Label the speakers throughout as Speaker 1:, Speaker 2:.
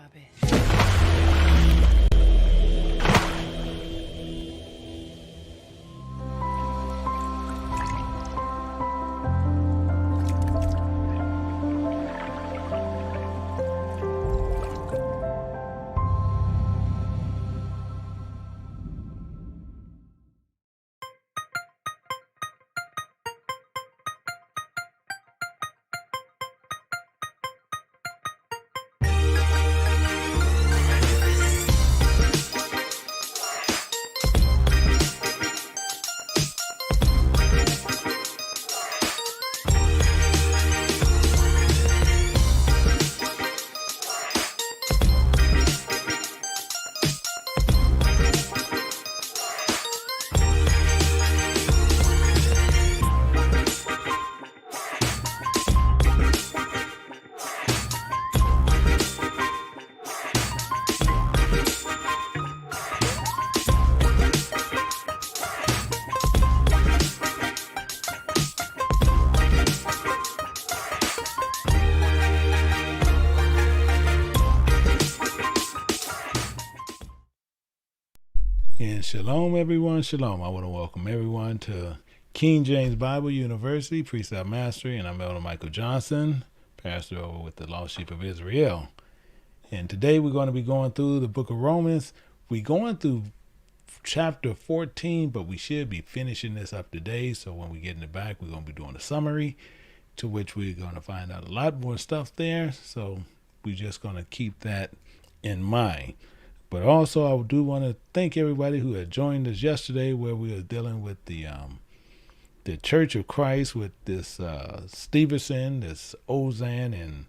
Speaker 1: Stop it.
Speaker 2: And shalom, everyone. Shalom. I want to welcome everyone to King James Bible University, Precept Mastery, and I'm Elder Michael Johnson, pastor over with the Lost Sheep of Israel. And today we're going to be going through the book of Romans. We're going through chapter 14, but we should be finishing this up today. So when we get in the back, we're going to be doing a summary, to which we're going to find out a lot more stuff there. So we're just going to keep that in mind. But also, I do want to thank everybody who had joined us yesterday, where we were dealing with the Church of Christ with this Stevenson, this Ozan, and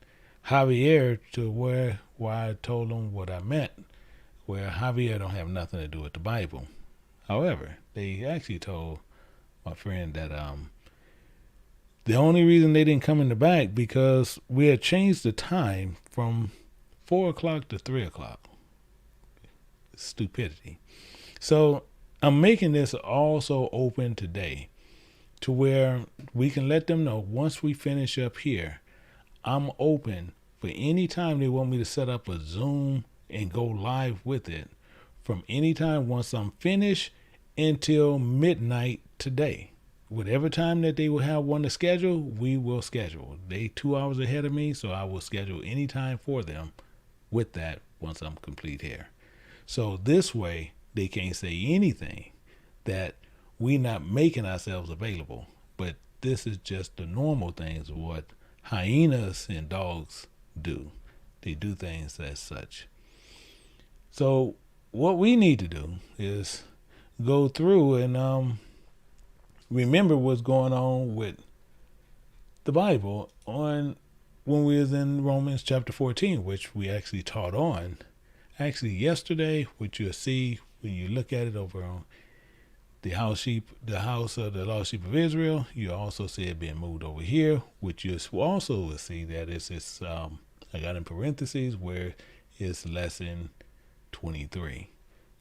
Speaker 2: Javier, to where I told them what I meant, where Javier don't have nothing to do with the Bible. However, they actually told my friend that the only reason they didn't come in the back because we had changed the time from 4 o'clock to 3 o'clock. Stupidity. So I'm making this also open today to where we can let them know once we finish up here, I'm open for any time they want me to set up a Zoom and go live with it from any time once I'm finished until midnight today. Whatever time that they will have one to schedule, we will schedule. They 2 hours ahead of me, so I will schedule any time for them with that once I'm complete here. So this way, they can't say anything that we're not making ourselves available. But this is just the normal things of what hyenas and dogs do. They do things as such. So what we need to do is go through and remember what's going on with the Bible on when we was in Romans chapter 14, which we actually taught on. Actually, yesterday, which you'll see when you look at it over on the house of the Lost Sheep of Israel, you also see it being moved over here, which you also will see that it's I got in parentheses where it's lesson 23.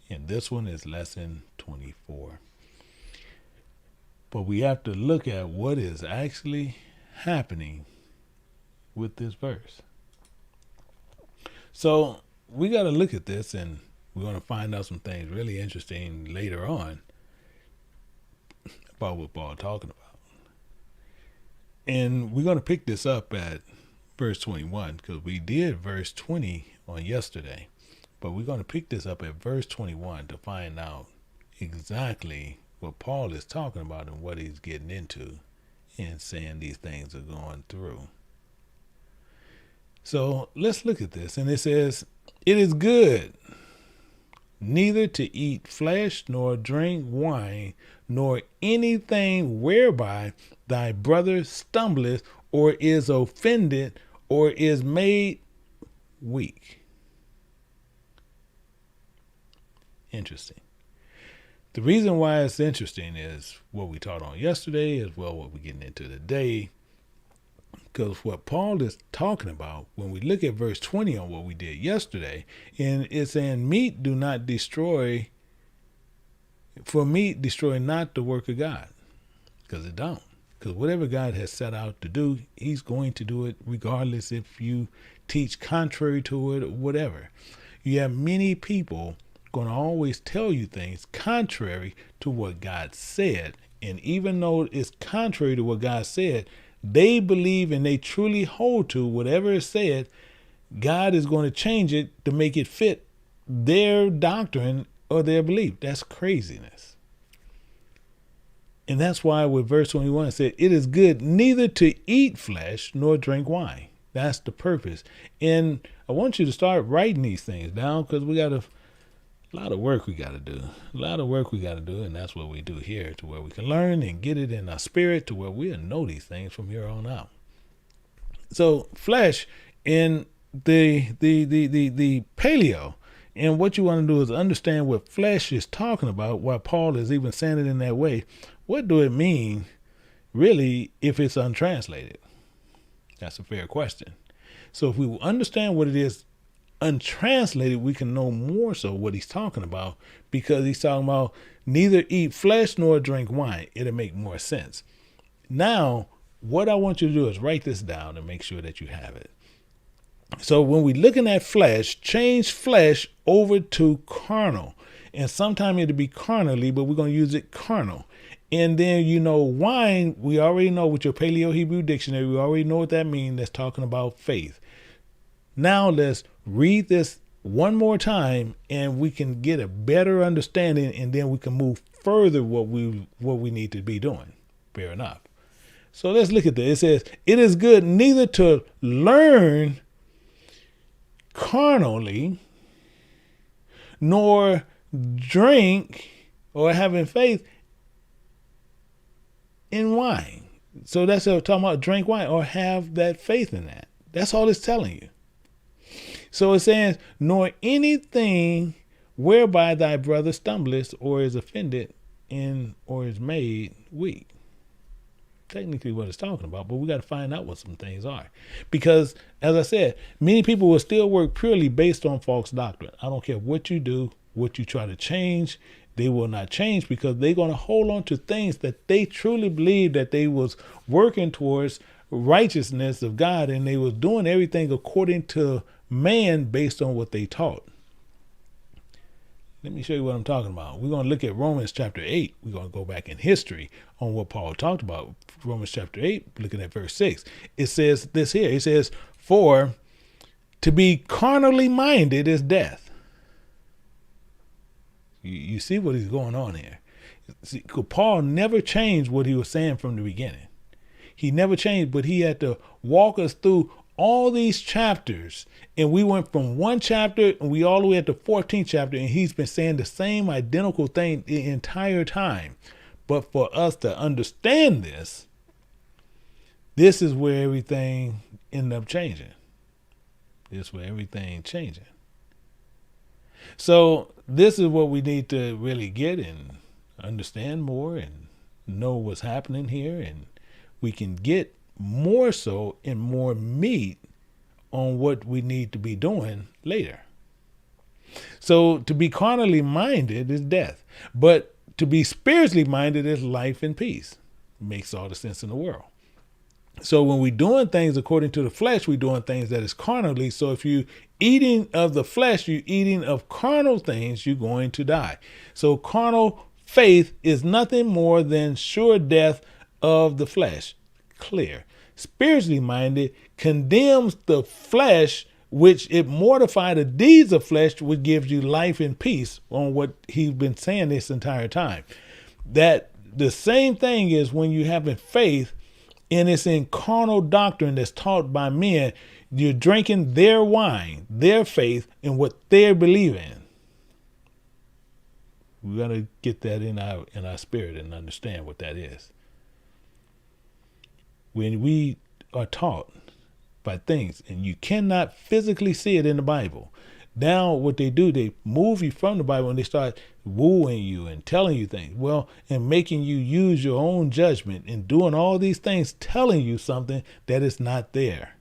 Speaker 2: And this one is lesson 24. But we have to look at what is actually happening with this verse. So we got to look at this, and we're going to find out some things really interesting later on about what Paul's talking about. And we're going to pick this up at verse 21 because we did verse 20 on yesterday. But we're going to pick this up at verse 21 to find out exactly what Paul is talking about and what he's getting into and saying these things are going through. So let's look at this. And it says, "It is good neither to eat flesh, nor drink wine, nor anything whereby thy brother stumbleth, or is offended, or is made weak." Interesting. The reason why it's interesting is what we taught on yesterday, as well what we're getting into today. Because what Paul is talking about, when we look at verse 20 on what we did yesterday, and it's saying, meat do not destroy, for meat destroy not the work of God. Because it don't. Because whatever God has set out to do, he's going to do it regardless if you teach contrary to it or whatever. You have many people going to always tell you things contrary to what God said. And even though it's contrary to what God said, they believe and they truly hold to whatever is said. God is going to change it to make it fit their doctrine or their belief. That's craziness. And that's why with verse 21 it said, it is good neither to eat flesh nor drink wine. That's the purpose. And I want you to start writing these things down, because we got a lot of work we got to do. And that's what we do here, to where we can learn and get it in our spirit to where we'll know these things from here on out. So flesh in the paleo, and what you want to do is understand what flesh is talking about, why Paul is even saying it in that way. What do it mean, really, if it's untranslated? That's a fair question. So if we understand what it is untranslated, we can know more so what he's talking about, because he's talking about neither eat flesh nor drink wine. It'll make more sense. Now, what I want you to do is write this down and make sure that you have it. So when we're looking at flesh, change flesh over to carnal. And sometimes it'll be carnally, but we're going to use it carnal. And then, wine, we already know with your Paleo Hebrew dictionary, we already know what that means. That's talking about faith. Now let's read this one more time and we can get a better understanding, and then we can move further what we need to be doing. Fair enough. So let's look at this. It says, it is good neither to learn carnally nor drink or having faith in wine. So that's what we're talking about, drink wine or have that faith in that. That's all it's telling you. So it says, nor anything whereby thy brother stumbleth or is offended in or is made weak. Technically what it's talking about, but we got to find out what some things are. Because, as I said, many people will still work purely based on false doctrine. I don't care what you do, what you try to change, they will not change, because they're going to hold on to things that they truly believe that they was working towards righteousness of God, and they was doing everything according to man based on what they taught. Let me show you what I'm talking about. We're going to look at Romans chapter 8. We're going to go back in history on what Paul talked about. Romans chapter 8, looking at verse 6. It says this here. It says, for to be carnally minded is death. You see what is going on here. See, Paul never changed what he was saying from the beginning. He never changed, but he had to walk us through all these chapters, and we went from one chapter and we all the way at the 14th chapter, and he's been saying the same identical thing the entire time. But for us to understand this is where everything ended up changing. This is where everything changing. So this is what we need to really get and understand more and know what's happening here, and we can get more so and more meat on what we need to be doing later. So to be carnally minded is death, but to be spiritually minded is life and peace. Makes all the sense in the world. So when we're doing things according to the flesh, we're doing things that is carnally. So if you eating of the flesh, you're eating of carnal things, you're going to die. So carnal faith is nothing more than sure death of the flesh. Clear. Spiritually minded condemns the flesh, which it mortify the deeds of flesh, which gives you life and peace, on what he's been saying this entire time. That the same thing is when you having faith and it's in carnal doctrine that's taught by men, you're drinking their wine, their faith, and what they believe in. We got to get that in our spirit and understand what that is. When we are taught by things, and you cannot physically see it in the Bible. Now what they do, they move you from the Bible and they start wooing you and telling you things. Well, and making you use your own judgment and doing all these things, telling you something that is not there.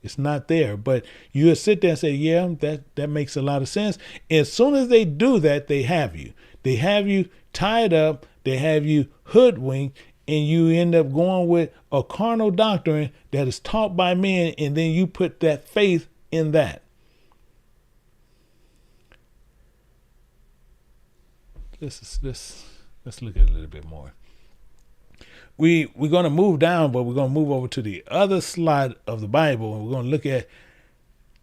Speaker 2: It's not there. But you sit there and say, yeah, that makes a lot of sense. As soon as they do that, they have you. They have you tied up. They have you hoodwinked. and you end up going with a carnal doctrine that is taught by men, and then you put that faith in that. Let's look at it a little bit more. We're going to move down, but we're going to move over to the other slide of the Bible, and we're going to look at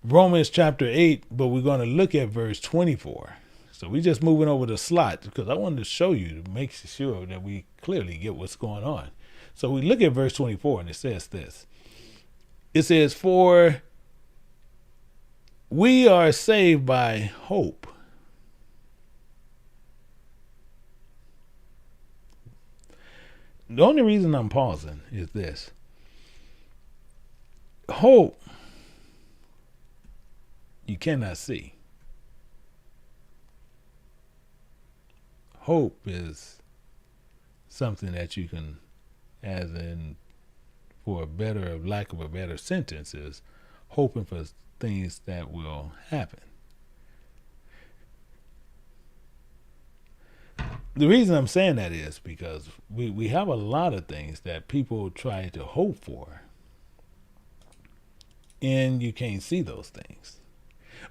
Speaker 2: Romans chapter 8, but we're going to look at verse 24. So we're just moving over the slide because I wanted to show you to make sure that we clearly get what's going on. So we look at verse 24, and it says this. It says, "For we are saved by hope." The only reason I'm pausing is this. Hope you cannot see. Hope is something that you can, as in, for a better, lack of a better sentence, is hoping for things that will happen. The reason I'm saying that is because we have a lot of things that people try to hope for, and you can't see those things.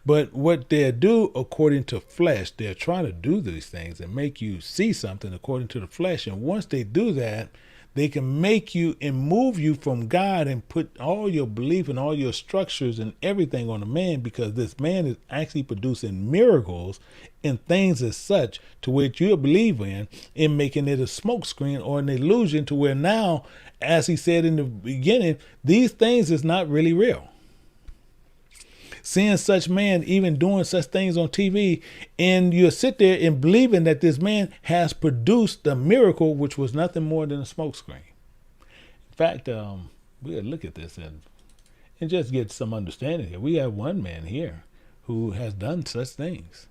Speaker 2: But what they do according to flesh, they're trying to do these things and make you see something according to the flesh. And once they do that, they can make you and move you from God and put all your belief and all your structures and everything on a man, because this man is actually producing miracles and things as such to which you believe in making it a smokescreen or an illusion to where now, as he said in the beginning, these things is not really real. Seeing such man even doing such things on TV, and you sit there and believing that this man has produced a miracle, which was nothing more than a smokescreen. In fact, we'll look at this and just get some understanding here. We have one man here who has done such things.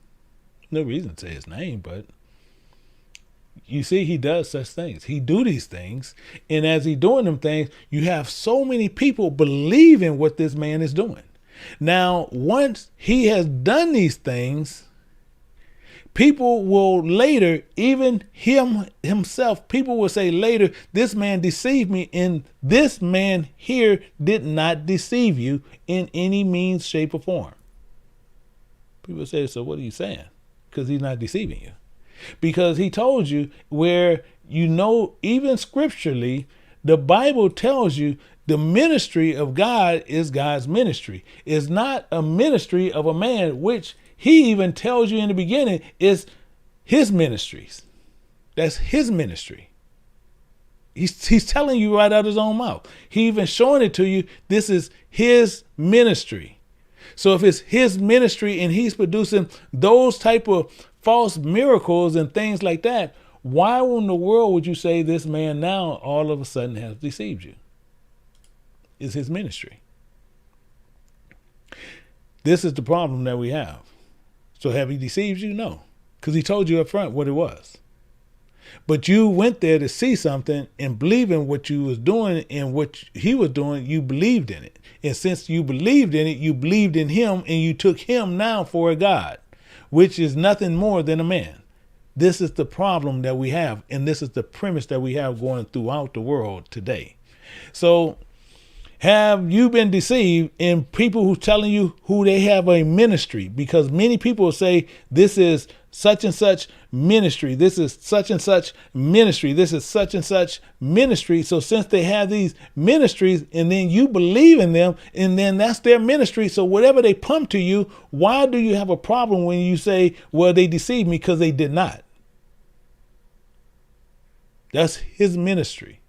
Speaker 2: No reason to say his name, but you see, he does such things. He do these things, and as he doing them things, you have so many people believing what this man is doing. Now, once he has done these things, people will later, even himself, people will say later, this man deceived me, and this man here did not deceive you in any means, shape, or form. People say, so what are you saying? Because he's not deceiving you. Because he told you where, even scripturally, the Bible tells you the ministry of God is God's ministry. It's not a ministry of a man, which he even tells you in the beginning is his ministries. That's his ministry. He's telling you right out of his own mouth. He even showing it to you. This is his ministry. So if it's his ministry and he's producing those type of false miracles and things like that, why in the world would you say this man now all of a sudden has deceived you? Is his ministry. This is the problem that we have. So have he deceived you? No, because he told you up front what it was. But you went there to see something and believe in what you was doing and what he was doing. You believed in it. And since you believed in it, you believed in him, and you took him now for a God, which is nothing more than a man. This is the problem that we have. And this is the premise that we have going throughout the world today. So have you been deceived in people who telling you who they have a ministry? Because many people say this is such and such ministry. This is such and such ministry. This is such and such ministry. So since they have these ministries and then you believe in them and then that's their ministry. So whatever they pump to you, why do you have a problem when you say, well, they deceived me? Because they did not. That's his ministry.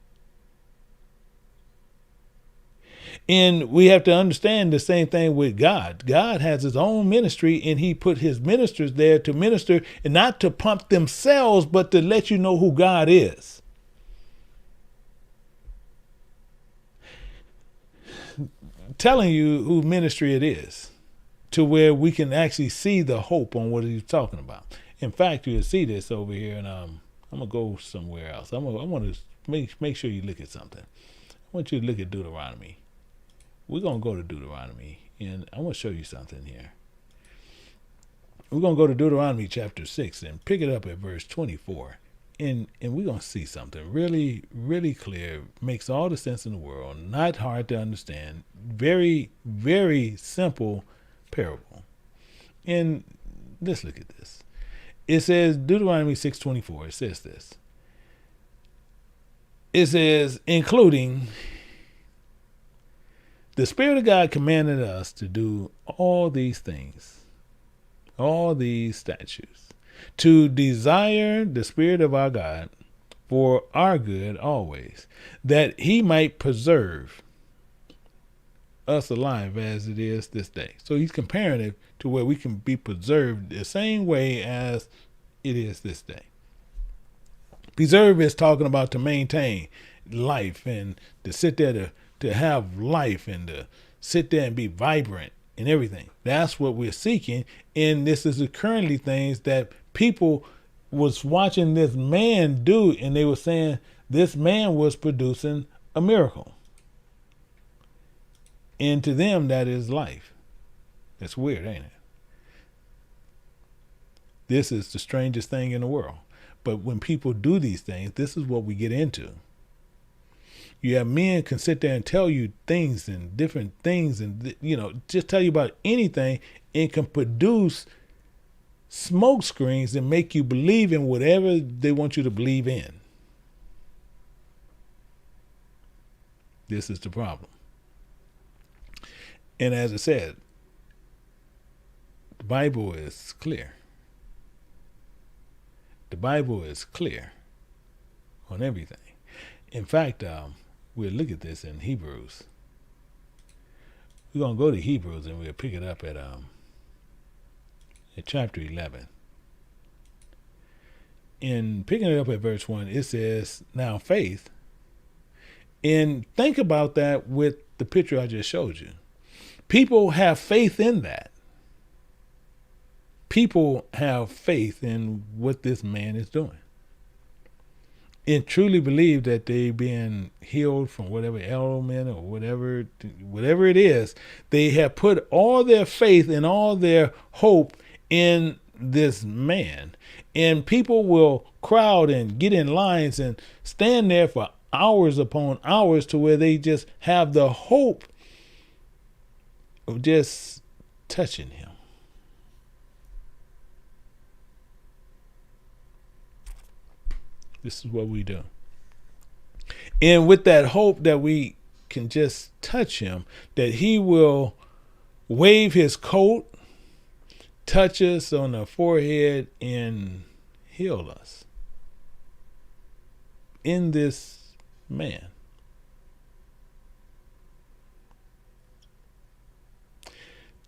Speaker 2: And we have to understand the same thing with God. God has his own ministry, and he put his ministers there to minister and not to pump themselves, but to let you know who God is. Telling you who ministry it is, to where we can actually see the hope on what he's talking about. In fact, you'll see this over here, and I'm going to go somewhere else. I want to make sure you look at something. I want you to look at Deuteronomy. We're going to go to Deuteronomy, and I want to show you something here. We're going to go to Deuteronomy chapter 6 and pick it up at verse 24. And we're going to see something really, really clear. Makes all the sense in the world. Not hard to understand. Very, very simple parable. And let's look at this. It says, Deuteronomy 6:24, it says this. It says, including, the Spirit of God commanded us to do all these things, all these statutes, to desire the Spirit of our God for our good always, that he might preserve us alive as it is this day. So he's comparing it to where we can be preserved the same way as it is this day. Preserve is talking about to maintain life and to sit there to have life and to sit there and be vibrant and everything. That's what we're seeking. And this is the currently things that people was watching this man do, and they were saying this man was producing a miracle. And to them, that is life. It's weird, ain't it? This is the strangest thing in the world. But when people do these things, this is what we get into. You have men can sit there and tell you things and different things and, just tell you about anything and can produce smoke screens and make you believe in whatever they want you to believe in. This is the problem. And as I said, the Bible is clear. The Bible is clear on everything. In fact, we'll look at this in Hebrews. We're going to go to Hebrews and we'll pick it up at chapter 11. In picking it up at verse 1, it says, now faith. And think about that with the picture I just showed you. People have faith in that. People have faith in what this man is doing. And truly believe that they've been healed from whatever ailment or whatever it is. They have put all their faith and all their hope in this man. And people will crowd and get in lines and stand there for hours upon hours to where they just have the hope of just touching him. This is what we do. And with that hope that we can just touch him, that he will wave his coat, touch us on the forehead, and heal us in this man.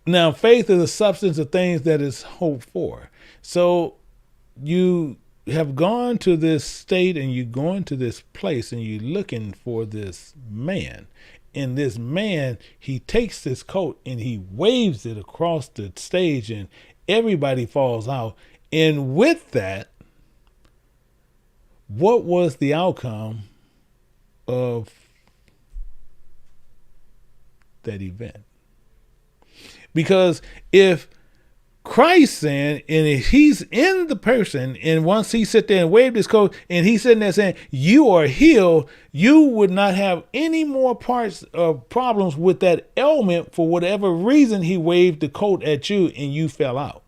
Speaker 2: Now, faith is the substance of things that is hoped for. So you have gone to this state and you're going to this place and you're looking for this man. And this man, he takes this coat and he waves it across the stage and everybody falls out. And with that, what was the outcome of that event? Because if Christ saying, and if he's in the person, and once he sit there and waved his coat, and he's sitting there saying, you are healed, you would not have any more parts of problems with that ailment for whatever reason he waved the coat at you and you fell out.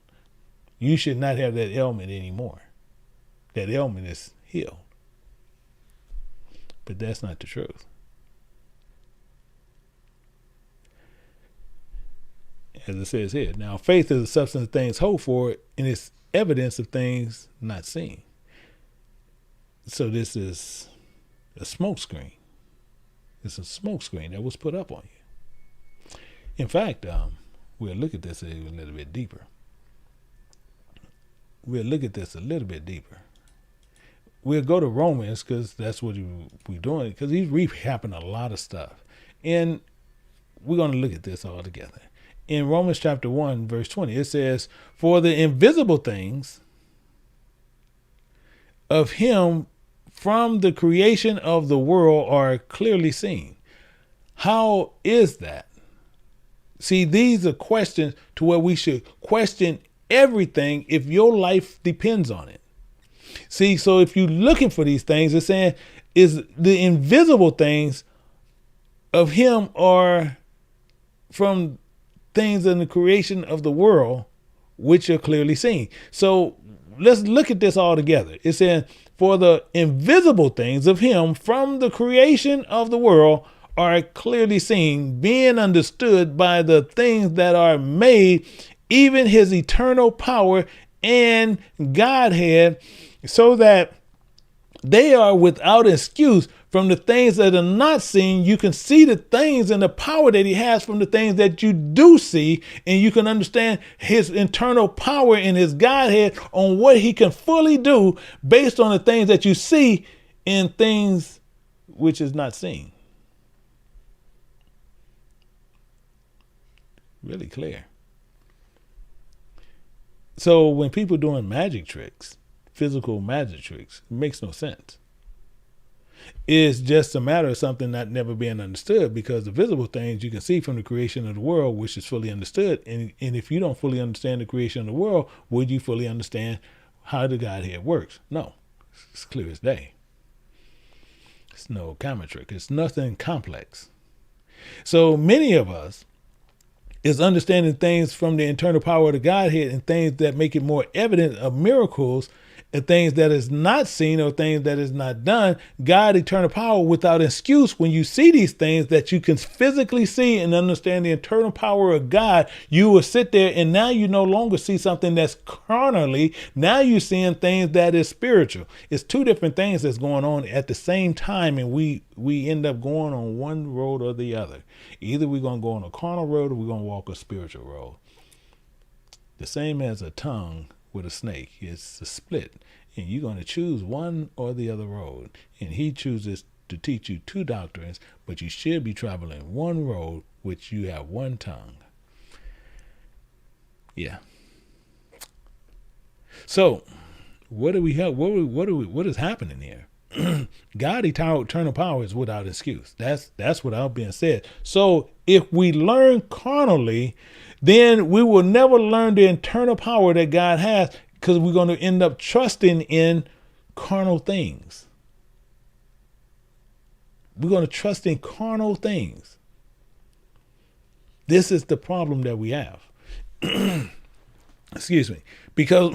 Speaker 2: You should not have that ailment anymore. That ailment is healed. But that's not the truth. As it says here, now faith is the substance of things hoped for, and it's evidence of things not seen. So this is a smoke screen. It's a smoke screen that was put up on you. In fact, we'll look at this a little bit deeper. We'll go to Romans because that's what we're doing, because he's recapping a lot of stuff. And we're going to look at this all together. In Romans chapter 1, verse 20, it says, for the invisible things of him from the creation of the world are clearly seen. How is that? See, these are questions to where we should question everything if your life depends on it. See, so if you're looking for these things, it's saying is the invisible things of him are from things in the creation of the world, which are clearly seen. So let's look at this all together. It's saying, for the invisible things of him from the creation of the world are clearly seen, being understood by the things that are made, even his eternal power and Godhead, so that they are without excuse. From the things that are not seen, you can see the things and the power that he has from the things that you do see, and you can understand his internal power and his Godhead on what he can fully do based on the things that you see in things which is not seen. Really clear. So when people doing magic tricks, physical magic tricks, it makes no sense. It's just a matter of something not never being understood, because the visible things you can see from the creation of the world, which is fully understood. And if you don't fully understand the creation of the world, would you fully understand how the Godhead works? No, it's clear as day. It's no camera trick. It's nothing complex. So many of us is understanding things from the internal power of the Godhead and things that make it more evident of miracles and things that is not seen or things that is not done. God, eternal power without excuse. When you see these things that you can physically see and understand the eternal power of God, you will sit there and now you no longer see something that's carnally. Now you're seeing things that is spiritual. It's two different things that's going on at the same time, and we end up going on one road or the other. Either we're going to go on a carnal road or we're going to walk a spiritual road. The same as a tongue with a snake. It's a split, and you're going to choose one or the other road. And he chooses to teach you two doctrines, but you should be traveling one road, which you have one tongue. Yeah. So what do we have? What is happening here? God, eternal power is without excuse. That's without being said. So if we learn carnally, then we will never learn the internal power that God has, because we're going to end up trusting in carnal things. We're going to trust in carnal things. This is the problem that we have. Excuse me. Because,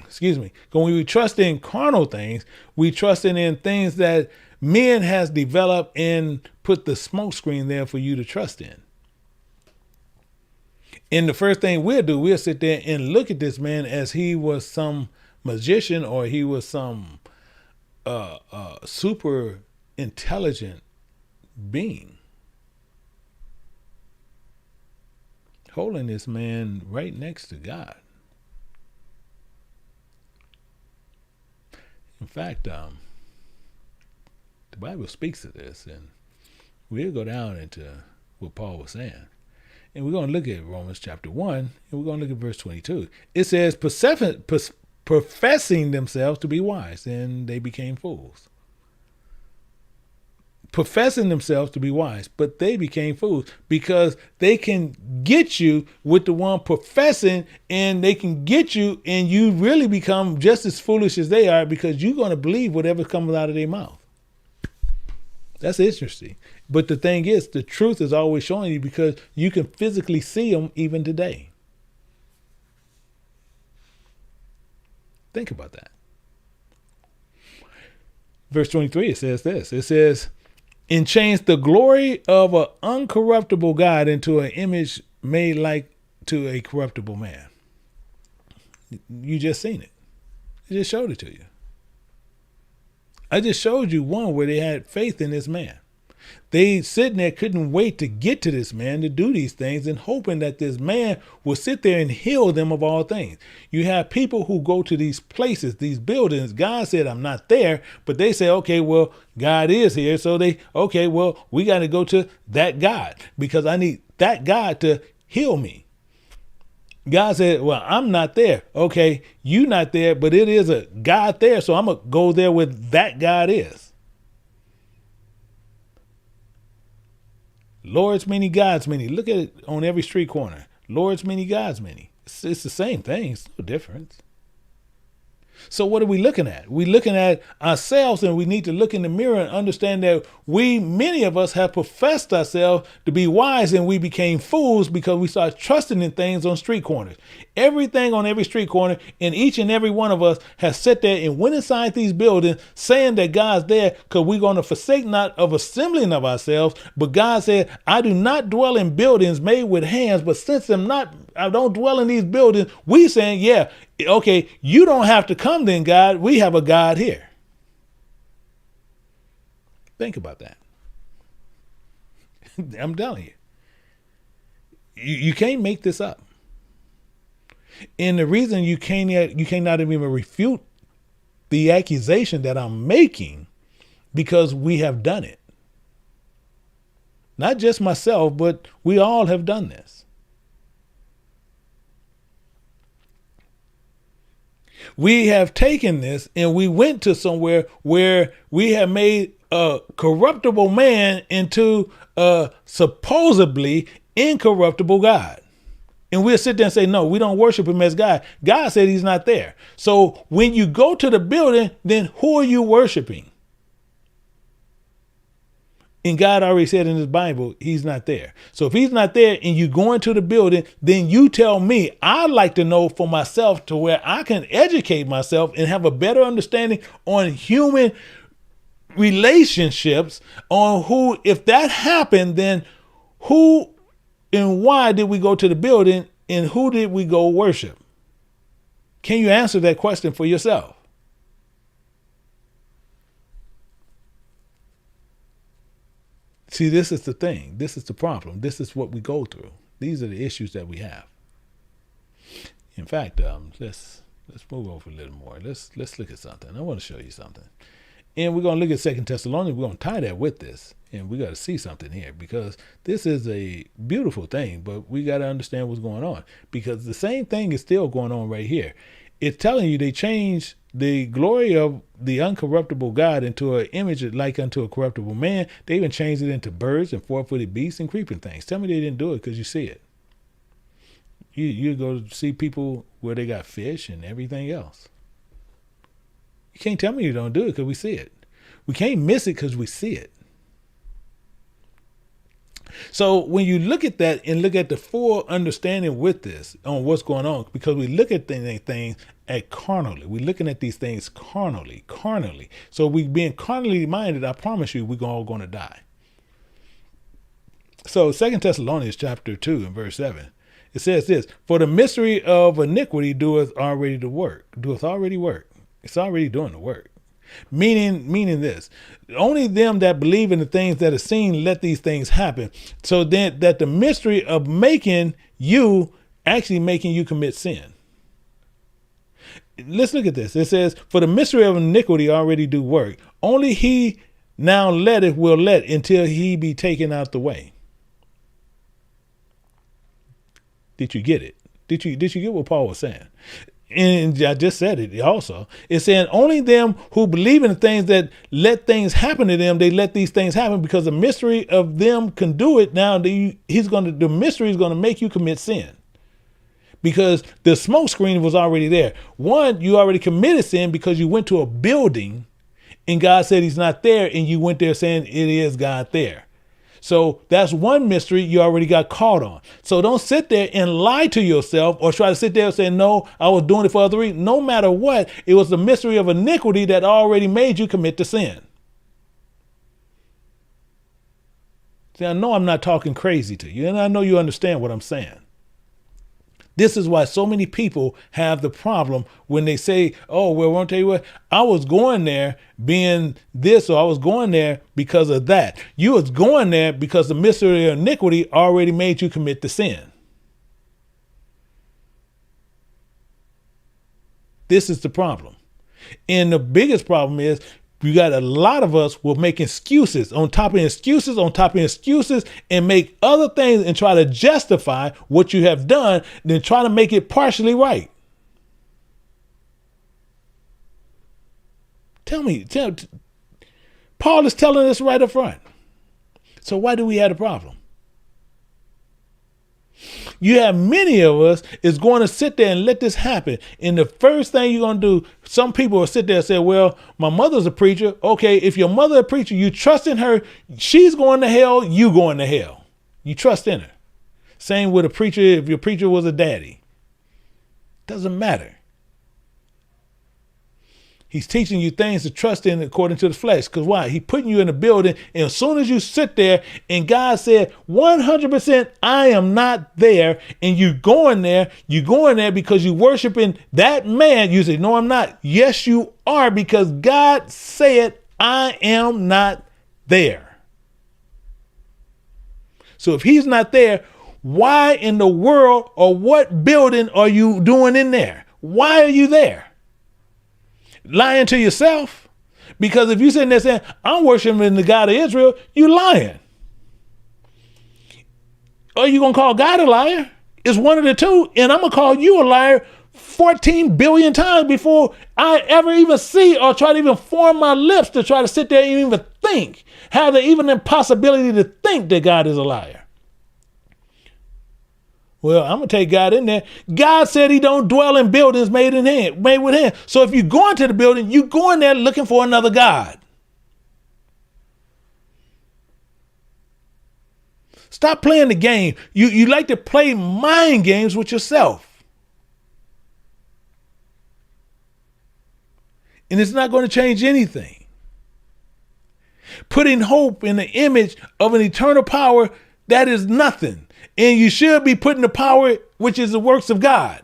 Speaker 2: excuse me, when we trust in carnal things, we trust in things that men has developed and put the smoke screen there for you to trust in. And the first thing we'll do, we'll sit there and look at this man as he was some magician, or he was some super intelligent being. Holding this man right next to God. In fact, the Bible speaks to this, and we'll go down into what Paul was saying. And we're going to look at Romans chapter 1, and we're going to look at verse 22. It says, professing themselves to be wise, and they became fools. Professing themselves to be wise, but they became fools, because they can get you with the one professing, and they can get you, and you really become just as foolish as they are, because you're going to believe whatever comes out of their mouth. That's interesting. But the thing is, the truth is always showing you, because you can physically see them even today. Think about that. Verse 23, it says this. It says, and changed the glory of an uncorruptible God into an image made like to a corruptible man. You just seen it. I just showed it to you. I just showed you one where they had faith in this man. They sitting there couldn't wait to get to this man to do these things, and hoping that this man will sit there and heal them of all things. You have people who go to these places, these buildings. God said, I'm not there, but they say, okay, well, God is here. So we got to go to that God, because I need that God to heal me. God said, well, I'm not there. Okay, you not there, but it is a God there. So I'm going to go there where that God is. Lord's many, God's many. Look at it on every street corner. Lord's many, God's many. It's the same thing. It's no difference. So what are we looking at? We're looking at ourselves, and we need to look in the mirror and understand that many of us have professed ourselves to be wise, and we became fools because we started trusting in things on street corners. Everything on every street corner, and each and every one of us has sat there and went inside these buildings saying that God's there because we're going to forsake not of assembling of ourselves. But God said, I do not dwell in buildings made with hands, but since I don't dwell in these buildings, we saying, yeah, okay, you don't have to come then, God. We have a God here. Think about that. I'm telling you. You can't make this up. And the reason you cannot even refute the accusation that I'm making, because we have done it. Not just myself, but we all have done this. We have taken this and we went to somewhere where we have made a corruptible man into a supposedly incorruptible God. And we'll sit there and say, no, we don't worship him as God. God said he's not there. So when you go to the building, then who are you worshiping? And God already said in his Bible, he's not there. So if he's not there and you go into the building, then you tell me. I'd like to know for myself to where I can educate myself and have a better understanding on human relationships, on who, if that happened, then who and why did we go to the building, and who did we go worship? Can you answer that question for yourself? See, this is the thing. This is the problem. This is what we go through. These are the issues that we have. In fact, let's move over a little more. Let's look at something. I want to show you something. And we're going to look at 2 Thessalonians. We're going to tie that with this. And we got to see something here, because this is a beautiful thing, but we got to understand what's going on, because the same thing is still going on right here. It's telling you they changed the glory of the uncorruptible God into an image like unto a corruptible man. They even changed it into birds and four-footed beasts and creeping things. Tell me they didn't do it because you see it. You go see people where they got fish and everything else. You can't tell me you don't do it because we see it. We can't miss it because we see it. So when you look at that and look at the full understanding with this on what's going on, because we look at things at carnally, we're looking at these things carnally. So we being carnally minded, I promise you, we're all going to die. So 2 Thessalonians chapter 2 and verse 7, it says this: for the mystery of iniquity doeth already work. It's already doing the work. Meaning this, only them that believe in the things that are seen, let these things happen. So then that the mystery of making you commit sin. Let's look at this. It says, for the mystery of iniquity already do work. Only he now will let until he be taken out the way. Did you get it? Did you get what Paul was saying? And I just said it also. It's saying only them who believe in the things that let things happen to them, they let these things happen, because the mystery of them can do it. Now the mystery is going to make you commit sin, because the smoke screen was already there. One, you already committed sin because you went to a building and God said he's not there, and you went there saying it is God there. So that's one mystery you already got caught on. So don't sit there and lie to yourself or try to sit there and say, no, I was doing it for other reasons. No matter what, it was the mystery of iniquity that already made you commit the sin. See, I know I'm not talking crazy to you, and I know you understand what I'm saying. This is why so many people have the problem when they say, oh, well, I won't tell you what, I was going there being this, or I was going there because of that. You was going there because the mystery of iniquity already made you commit the sin. This is the problem. And the biggest problem is you got a lot of us will make excuses on top of excuses on top of excuses, and make other things and try to justify what you have done, then try to make it partially right. Paul is telling us right up front. So why do we have a problem? you have many of us is going to sit there and let this happen. And the first thing you're going to do, some people will sit there and say, well, my mother's a preacher. Okay, if your mother a preacher, you trust in her, she's going to hell, you going to hell. You trust in her. Same with a preacher, if your preacher was a daddy. Doesn't matter. He's teaching you things to trust in according to the flesh. Because why? He putting you in a building, and as soon as you sit there and God said, 100% I am not there, and you going there because you worshiping that man. You say, no, I'm not. Yes, you are, because God said, I am not there. So if he's not there, why in the world or what building are you doing in there? Why are you there? Lying to yourself? Because if you sitting there saying, I'm worshiping the God of Israel, you lying. Are you going to call God a liar? It's one of the two. And I'm going to call you a liar 14 billion times before I ever even see or try to even form my lips to try to sit there and even think, have the even impossibility to think that God is a liar. Well, I'm going to take God in there. God said he don't dwell in buildings made with hands. So if you go into the building, you go in there looking for another God. Stop playing the game. You like to play mind games with yourself. And it's not going to change anything. Putting hope in the image of an eternal power, that is nothing. And you should be putting the power, which is the works of God.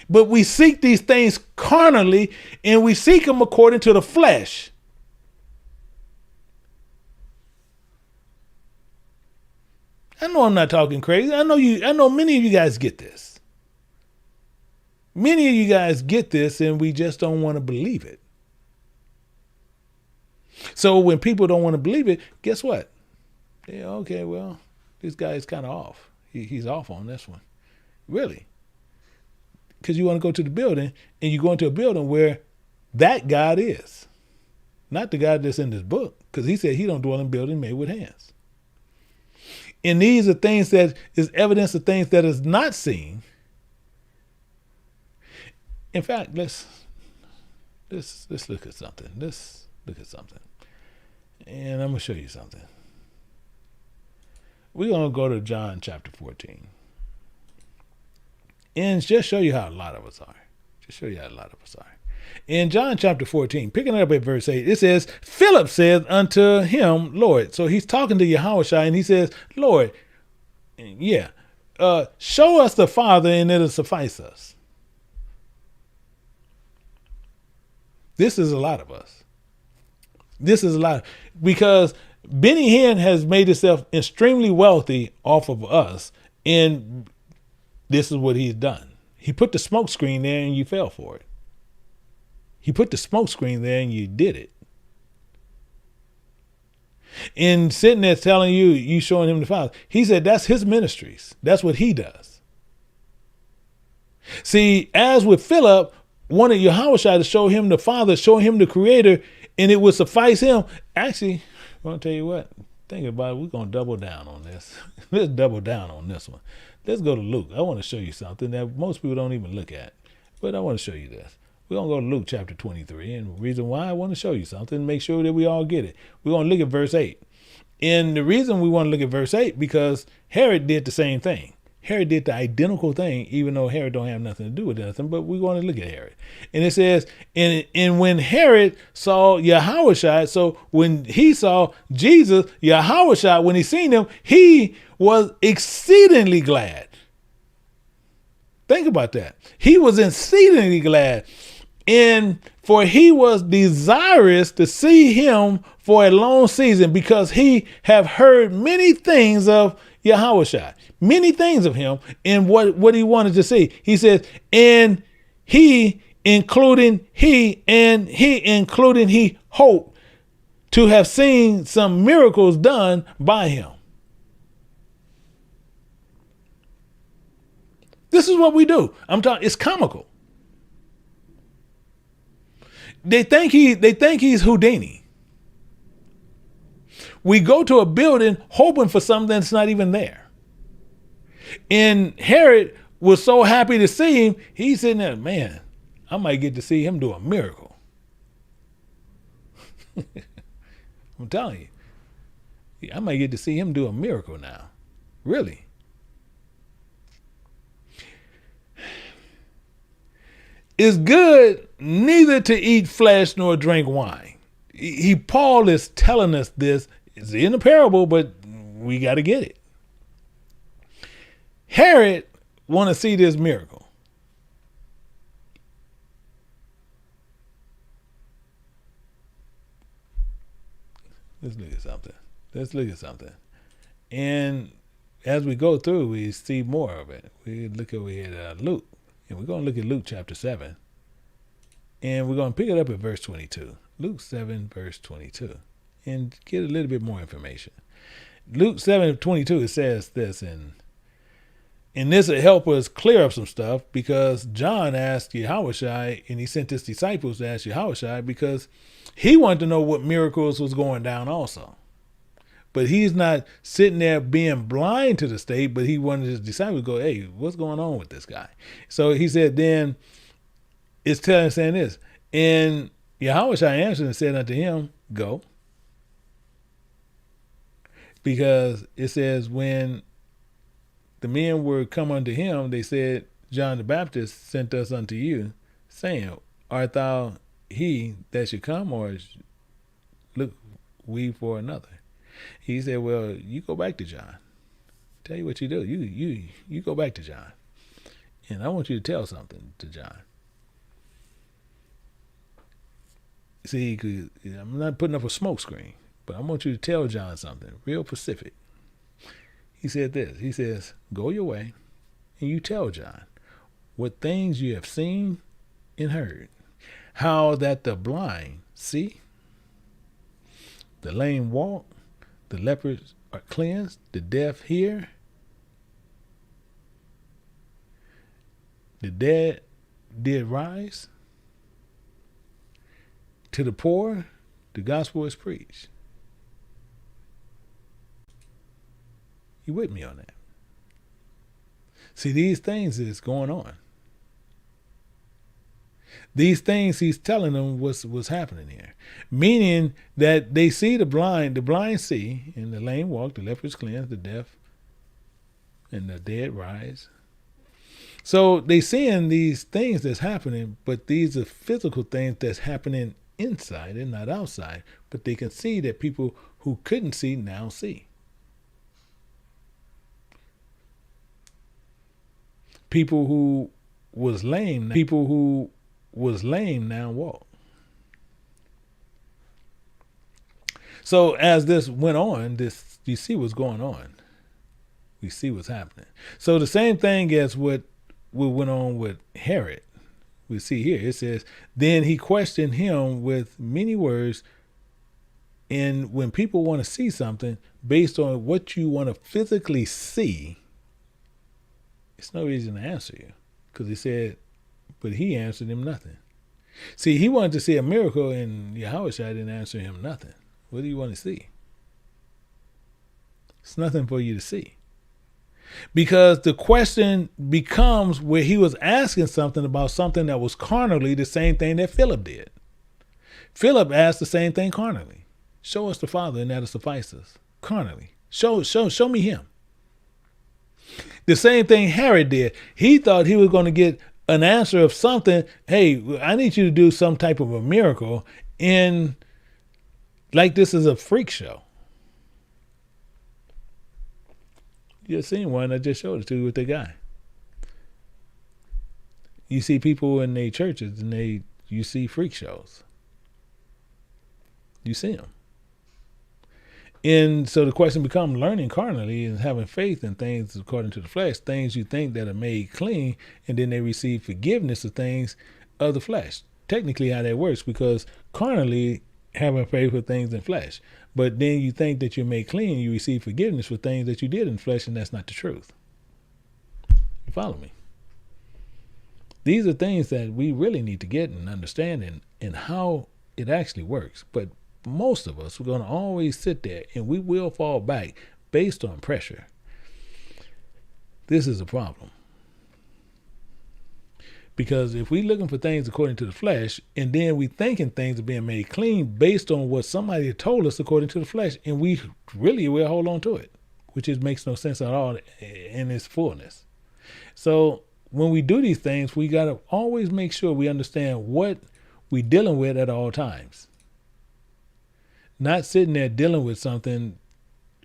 Speaker 2: But we seek these things carnally, and we seek them according to the flesh. I know I'm not talking crazy. I know many of you guys get this. Many of you guys get this, and we just don't want to believe it. So when people don't want to believe it, guess what? Yeah, okay, well, this guy is kind of off. He's off on this one. Really? Because you want to go to the building, and you go into a building where that God is. Not the God that's in this book, because he said he don't dwell in buildings made with hands. And these are things that is evidence of things that is not seen. In fact, let's look at something. Let's look at something. And I'm going to show you something. We're going to go to John chapter 14. And just show you how a lot of us are. In John chapter 14, picking it up at verse 8, it says, Philip said unto him, Lord. So he's talking to Yahushua, and he says, Lord, show us the Father, and it'll suffice us. This is a lot of us. Because Benny Hinn has made himself extremely wealthy off of us, and this is what he's done. He put the smoke screen there, and you fell for it. He put the smoke screen there, and you did it. And sitting there telling you showing him the Father. He said that's his ministries. That's what he does. See, as with Philip, wanted Yahushua to show him the Father, show him the Creator, and it would suffice him. Actually, I'm going to tell you what. Think about it. We're going to double down on this. Let's double down on this one. Let's go to Luke. I want to show you something that most people don't even look at. But I want to show you this. We're going to go to Luke chapter 23. And the reason why I want to show you something, make sure that we all get it. We're going to look at verse 8. And the reason we want to look at verse 8, because Herod did the same thing. Herod did the identical thing, even though Herod don't have nothing to do with nothing, but we want to look at Herod. And it says, and when Herod saw Yahushua, so when he saw Jesus, Yahushua, when he seen him, he was exceedingly glad. Think about that. He was exceedingly glad. And for he was desirous to see him for a long season, because he have heard many things of Yahushua, many things of him, and what he wanted to see. He says, and he including he hoped to have seen some miracles done by him. This is what we do. I'm talking, it's comical. They think he's Houdini. We go to a building hoping for something that's not even there. And Herod was so happy to see him, he's sitting there, man, I might get to see him do a miracle. I'm telling you, I might get to see him do a miracle now. Really. It's good neither to eat flesh nor drink wine. Paul is telling us this. It's in the parable, but we got to get it. Herod want to see this miracle. Let's look at something. And as we go through, we see more of it. We look at Luke. And we're going to look at Luke chapter 7. And we're going to pick it up at verse 22. Luke 7, verse 22. And get a little bit more information. Luke 7:22, it says this, and this will help us clear up some stuff, because John asked Yahushua, and he sent his disciples to ask Yahushua, because he wanted to know what miracles was going down also. But he's not sitting there being blind to the state, but he wanted his disciples to go, hey, what's going on with this guy? So he said, then it's saying this. And Yahushua answered and said unto him, go. Because it says, when the men were come unto him, they said, John the Baptist sent us unto you, saying, art thou he that should come, or look we for another? He said, well, you go back to John. Tell you what you do. You go back to John. And I want you to tell something to John. See, I'm not putting up a smoke screen, but I want you to tell John something real specific. He said this. He says, go your way and you tell John what things you have seen and heard, how that the blind see, the lame walk, the lepers are cleansed, the deaf hear, the dead did rise, to the poor the gospel is preached. You with me on that? See, these things is going on. These things he's telling them what's happening here. Meaning that they see the blind see, and the lame walk, the lepers cleanse, the deaf and the dead rise. So they seeing these things that's happening, but these are physical things that's happening inside and not outside. But they can see that people who couldn't see now see. People who was lame now walk. So as this went on, you see what's going on. We see what's happening. So the same thing as what went on with Herod. We see here, it says, then he questioned him with many words. And when people want to see something based on what you want to physically see, it's no reason to answer you. Because he said, but he answered him nothing. See, he wanted to see a miracle, and Yahushua didn't answer him nothing. What do you want to see? It's nothing for you to see. Because the question becomes where he was asking something about something that was carnally the same thing that Philip did. Philip asked the same thing carnally. Show us the Father, and that'll suffice us. Carnally. Show me him. The same thing Herod did. He thought he was going to get an answer of something. Hey, I need you to do some type of a miracle, in like this is a freak show. You just seen one I just showed it to you with the guy. You see people in their churches, and you see freak shows. You see them. And so the question becomes learning carnally and having faith in things according to the flesh, things you think that are made clean, and then they receive forgiveness of things of the flesh. Technically how that works, because carnally having faith for things in flesh. But then you think that you're made clean, you receive forgiveness for things that you did in flesh, and that's not the truth. You follow me? These are things that we really need to get and understand and how it actually works. But most of us, we're going to always sit there, and we will fall back based on pressure. This is a problem. Because if we looking for things according to the flesh, and then we thinking things are being made clean based on what somebody told us according to the flesh, and we really will hold on to it, which just makes no sense at all in its fullness. So when we do these things, we got to always make sure we understand what we're dealing with at all times. Not sitting there dealing with something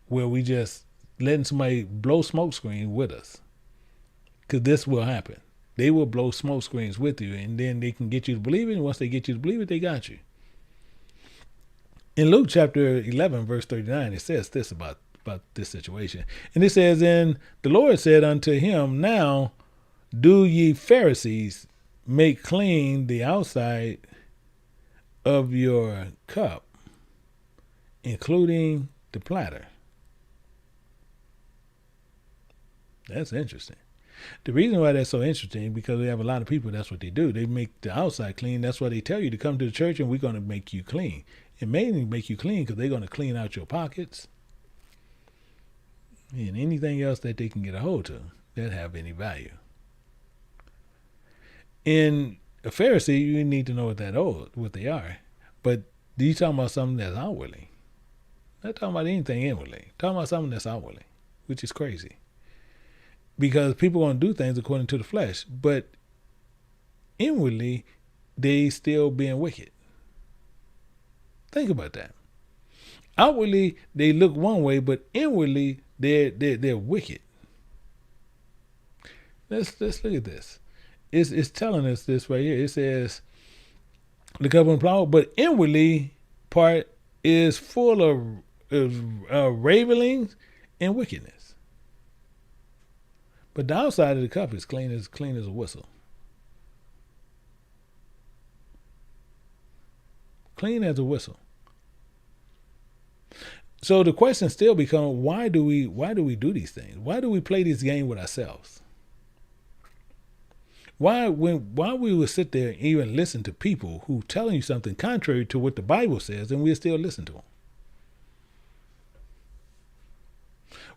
Speaker 2: where we just letting somebody blow smoke screen with us. Because this will happen. They will blow smoke screens with you, and then they can get you to believe it. And once they get you to believe it, they got you. In Luke chapter 11, verse 39, it says this about this situation. And it says, and the Lord said unto him, now do ye Pharisees make clean the outside of your cup, including the platter. That's interesting. The reason why that's so interesting, because we have a lot of people, that's what they do. They make the outside clean. That's why they tell you to come to the church and we're going to make you clean. It mainly make you clean because they're going to clean out your pockets and anything else that they can get a hold to that have any value. In a Pharisee, you need to know what they are. But you talking about something that's outwardly. Not talking about anything inwardly. Talking about something that's outwardly, which is crazy. Because people are going to do things according to the flesh, but inwardly, they still being wicked. Think about that. Outwardly, they look one way, but inwardly, they're wicked. Let's look at this. It's telling us this right here. It says, the cup and plow, but inwardly part is full of ravelings and wickedness. But the outside of the cup is clean as a whistle. Clean as a whistle. So the question still becomes, why do we do these things? Why do we play this game with ourselves? Why we would sit there and even listen to people who telling you something contrary to what the Bible says, and we'll still listen to them?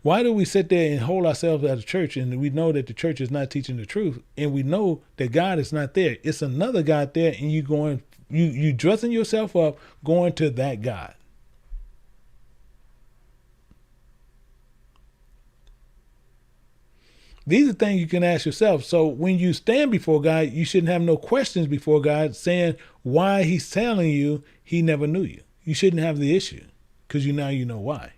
Speaker 2: Why do we sit there and hold ourselves at a church and we know that the church is not teaching the truth, and we know that God is not there? It's another God there, and you dressing yourself up going to that God. These are things you can ask yourself. So when you stand before God, you shouldn't have no questions before God saying why he's telling you he never knew you. You shouldn't have the issue because you know why.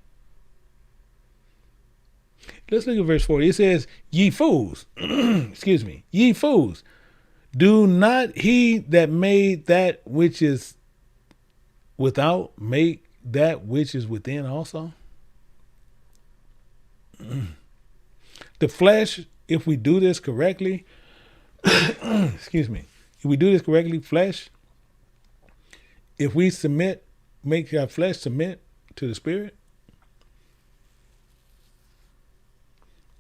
Speaker 2: Let's look at verse 40. It says, ye fools, excuse me, ye fools, do not he that made that which is without make that which is within also? The flesh, if we do this correctly, excuse me, if we do this correctly, flesh, if we make our flesh submit to the spirit,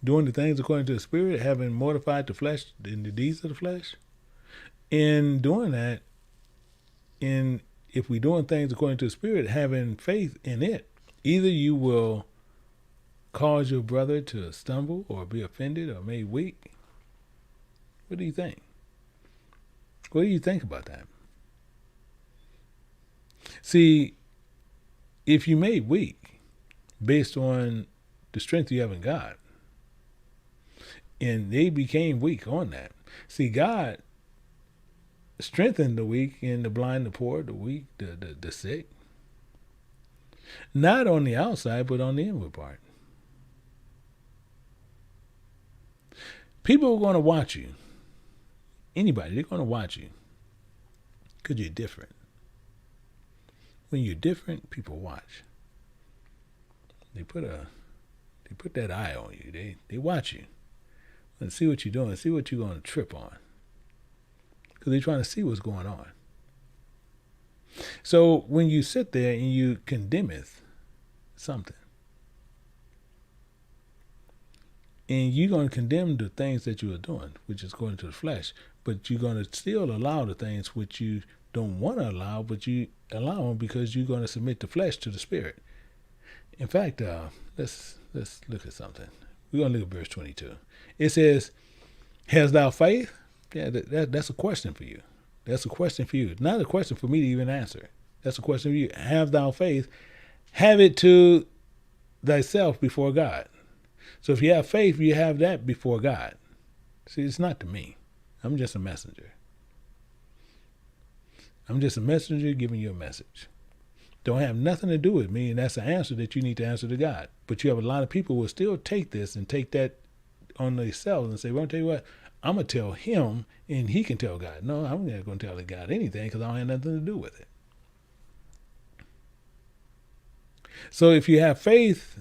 Speaker 2: doing the things according to the spirit, having mortified the flesh in the deeds of the flesh, in doing that, if we're doing things according to the spirit, having faith in it, either you will cause your brother to stumble or be offended or made weak. What do you think? What do you think about that? See, if you made weak based on the strength you have in God, and they became weak on that. See, God strengthened the weak and the blind, the poor, the weak, the sick. Not on the outside, but on the inward part. People are going to watch you. Anybody, they're going to watch you. Because you're different. When you're different, people watch. They put that eye on you. They watch you. And see what you're doing, see what you're going to trip on. Because they're trying to see what's going on. So when you sit there and you condemneth something, and you're going to condemn the things that you are doing, which is according to the flesh, but you're going to still allow the things which you don't want to allow, but you allow them because you're going to submit the flesh to the spirit. In fact, let's look at something. We're going to look at verse 22. It says, "Has thou faith?" Yeah, that's a question for you. That's a question for you. Not a question for me to even answer. That's a question for you. Have thou faith? Have it to thyself before God. So if you have faith, you have that before God. See, it's not to me. I'm just a messenger. I'm just a messenger giving you a message. Don't have nothing to do with me, and that's the answer that you need to answer to God. But you have a lot of people who will still take this and take that on themselves and say, well, I'll tell you what, I'm going to tell him and he can tell God. No, I'm not going to tell God anything because I don't have nothing to do with it. So if you have faith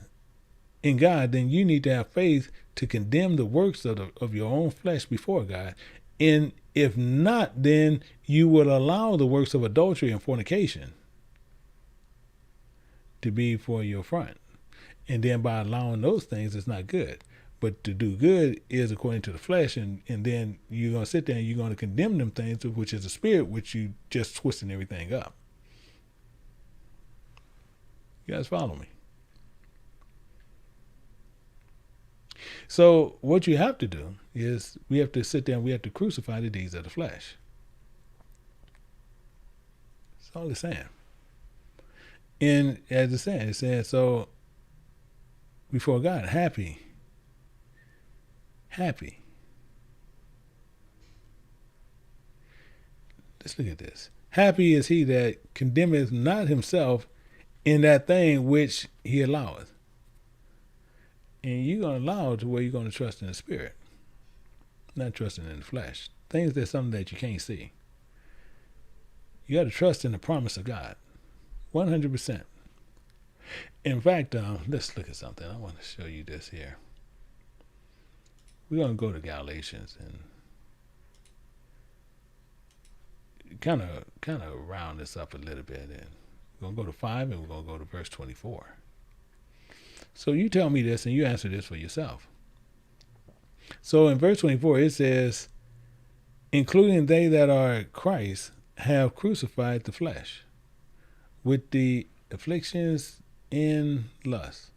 Speaker 2: in God, then you need to have faith to condemn the works of your own flesh before God. And if not, then you will allow the works of adultery and fornication to be for your front. And then by allowing those things, it's not good. But to do good is according to the flesh, and then you're going to sit there and you're going to condemn them things, which is the spirit, which you just twisting everything up. You guys follow me? So what you have to do is we have to sit there and we have to crucify the deeds of the flesh. That's all it's saying. And as it's saying, it says, so before God, happy. Let's look at this. Happy is he that condemneth not himself in that thing which he alloweth. And you're going to allow it to where you're going to trust in the spirit, not trusting in the flesh. Things that's something that you can't see. You got to trust in the promise of God, 100%. In fact, let's look at something. I want to show you this here. We're going to go to Galatians and kind of round this up a little bit. And we're going to go to 5 and we're going to go to verse 24. So you tell me this and you answer this for yourself. So in verse 24, it says, including they that are Christ have crucified the flesh with the afflictions and lust.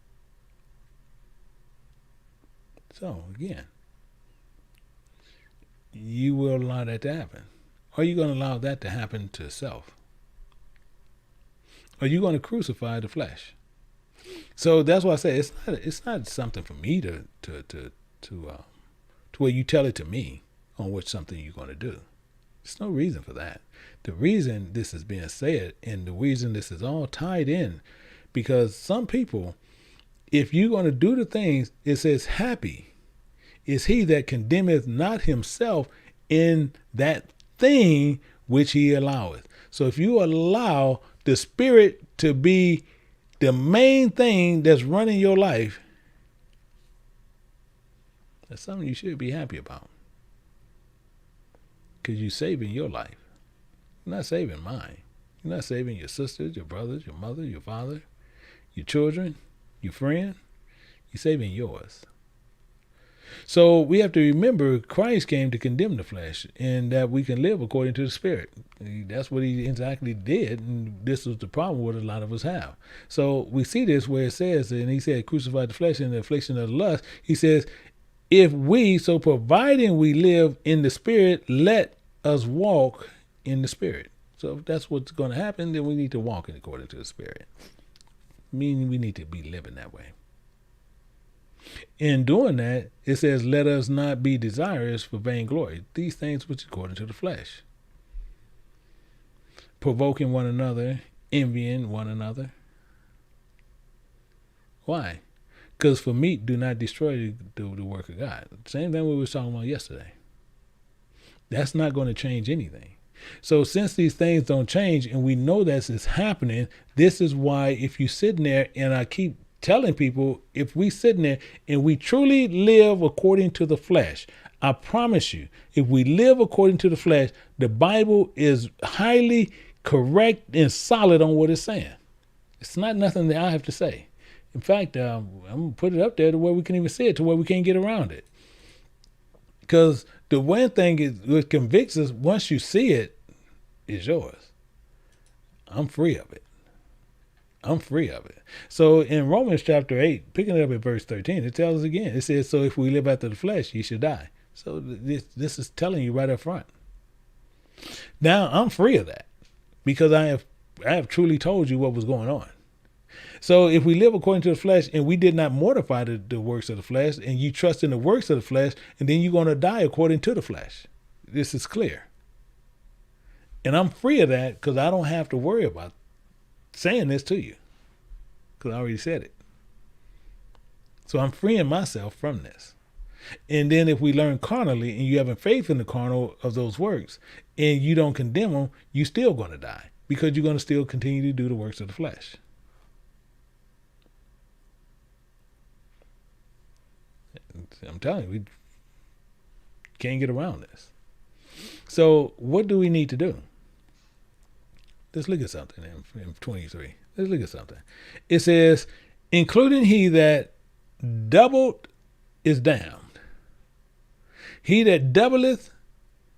Speaker 2: So again, you will allow that to happen. Are you going to allow that to happen to self? Are you going to crucify the flesh? So that's why I say it's not something for me to where you tell it to me on what something you're going to do. There's no reason for that. The reason this is being said and the reason this is all tied in, because some people, if you're going to do the things, it says happy is he that condemneth not himself in that thing which he alloweth. So if you allow the spirit to be the main thing that's running your life, that's something you should be happy about. Because you're saving your life. You're not saving mine. You're not saving your sisters, your brothers, your mother, your father, your children, your friend. You're saving yours. So we have to remember Christ came to condemn the flesh and that we can live according to the spirit. That's what he exactly did. And this is the problem what a lot of us have. So we see this where it says, and he said, crucify the flesh and the affliction of the lust. He says, if we, so providing we live in the spirit, let us walk in the spirit. So if that's what's going to happen, then we need to walk in according to the spirit. Meaning we need to be living that way. In doing that, it says, let us not be desirous for vainglory. These things which according to the flesh. Provoking one another, envying one another. Why? Because for meat do not destroy the work of God. Same thing we were talking about yesterday. That's not going to change anything. So since these things don't change and we know this is happening, this is why if you're sitting there, and I keep telling people, if we sitting there and we truly live according to the flesh, I promise you, if we live according to the flesh, the Bible is highly correct and solid on what it's saying. It's not nothing that I have to say. In fact, I'm going to put it up there to where we can even see it, to where we can't get around it. Because the one thing is, what convicts us, once you see it, is yours. I'm free of it. I'm free of it. So in Romans chapter 8, picking it up at verse 13, it tells us again. It says, so if we live after the flesh, ye should die. So this is telling you right up front. Now I'm free of that because I have truly told you what was going on. So if we live according to the flesh and we did not mortify the works of the flesh, and you trust in the works of the flesh, and then you're going to die according to the flesh. This is clear. And I'm free of that because I don't have to worry about saying this to you because I already said it. So I'm freeing myself from this. And then if we learn carnally and you having faith in the carnal of those works and you don't condemn them, you're still going to die because you're going to still continue to do the works of the flesh. I'm telling you, we can't get around this. So what do we need to do? Let's look at something in 23. Let's look at something. It says, including he that doubled is damned. He that doubleth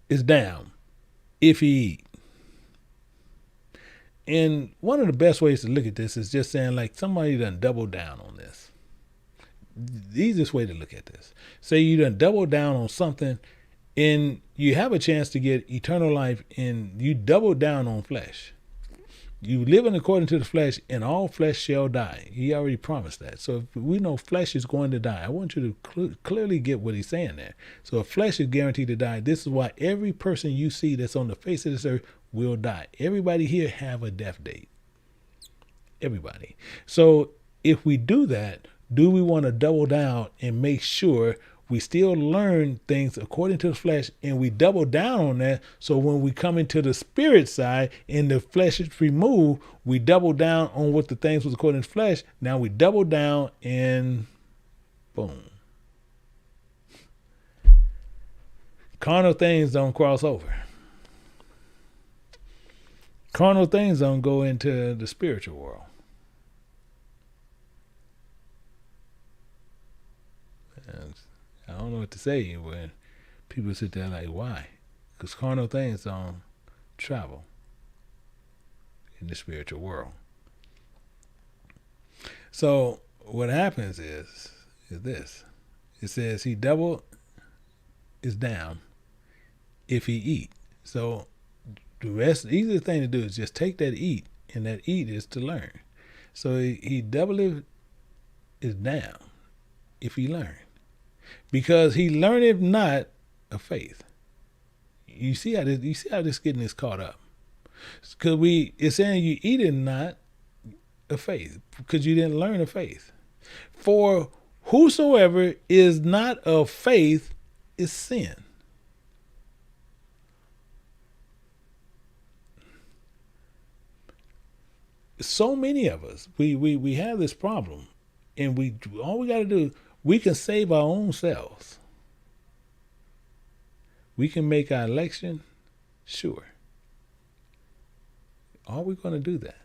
Speaker 2: is damned if he eat. And one of the best ways to look at this is just saying like somebody done doubled down on this. The easiest way to look at this. Say you done double down on something and you have a chance to get eternal life and you double down on flesh. You living according to the flesh and all flesh shall die. He already promised that. So if we know flesh is going to die, I want you to clearly get what he's saying there. So if flesh is guaranteed to die, this is why every person you see that's on the face of this earth will die. Everybody here have a death date. Everybody. So if we do that, do we want to double down and make sure we still learn things according to the flesh and we double down on that? So when we come into the spirit side and the flesh is removed, we double down on what the things was according to the flesh. Now we double down and boom. Carnal things don't cross over. Carnal things don't go into the spiritual world. And I don't know what to say when people sit there like, why? Because carnal things don't travel in the spiritual world. So what happens is this. It says he double is down if he eat. So the easiest thing to do is just take that eat, and that eat is to learn. So he double is down if he learn. Because he learneth not of faith. You see how this getting this caught up. Because it's saying you eat it not of faith, because you didn't learn of faith. For whosoever is not of faith is sin. So many of us, we have this problem, and all we got to do, we can save our own selves. We can make our election sure. Are we going to do that?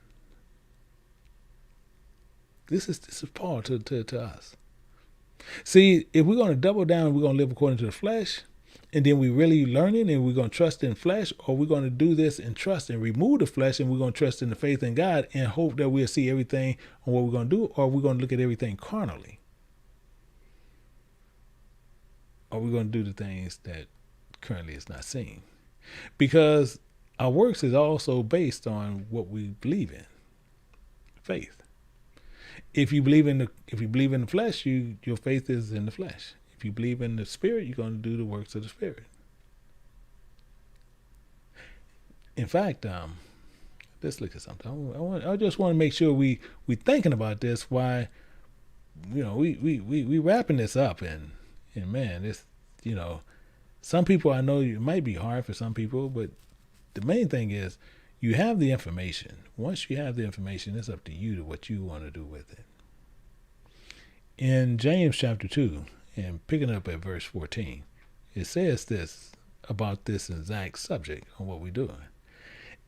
Speaker 2: This is Paul to us. See, if we're going to double down, we're going to live according to the flesh, and then we really learning and we're going to trust in flesh, or we're going to do this and trust and remove the flesh, and we're going to trust in the faith in God and hope that we'll see everything on what we're going to do, or we're going to look at everything carnally. Or we're going to do the things that currently is not seen. Because our works is also based on what we believe in. Faith. If you believe in the flesh, your faith is in the flesh. If you believe in the spirit, you're going to do the works of the spirit. In fact, let's look at something. I just want to make sure we thinking about this. Why, we wrapping this up and man, this, some people, I know it might be hard for some people, but the main thing is you have the information. Once you have the information, it's up to you to what you want to do with it. In James chapter 2, and picking up at verse 14, it says this about this exact subject on what we're doing.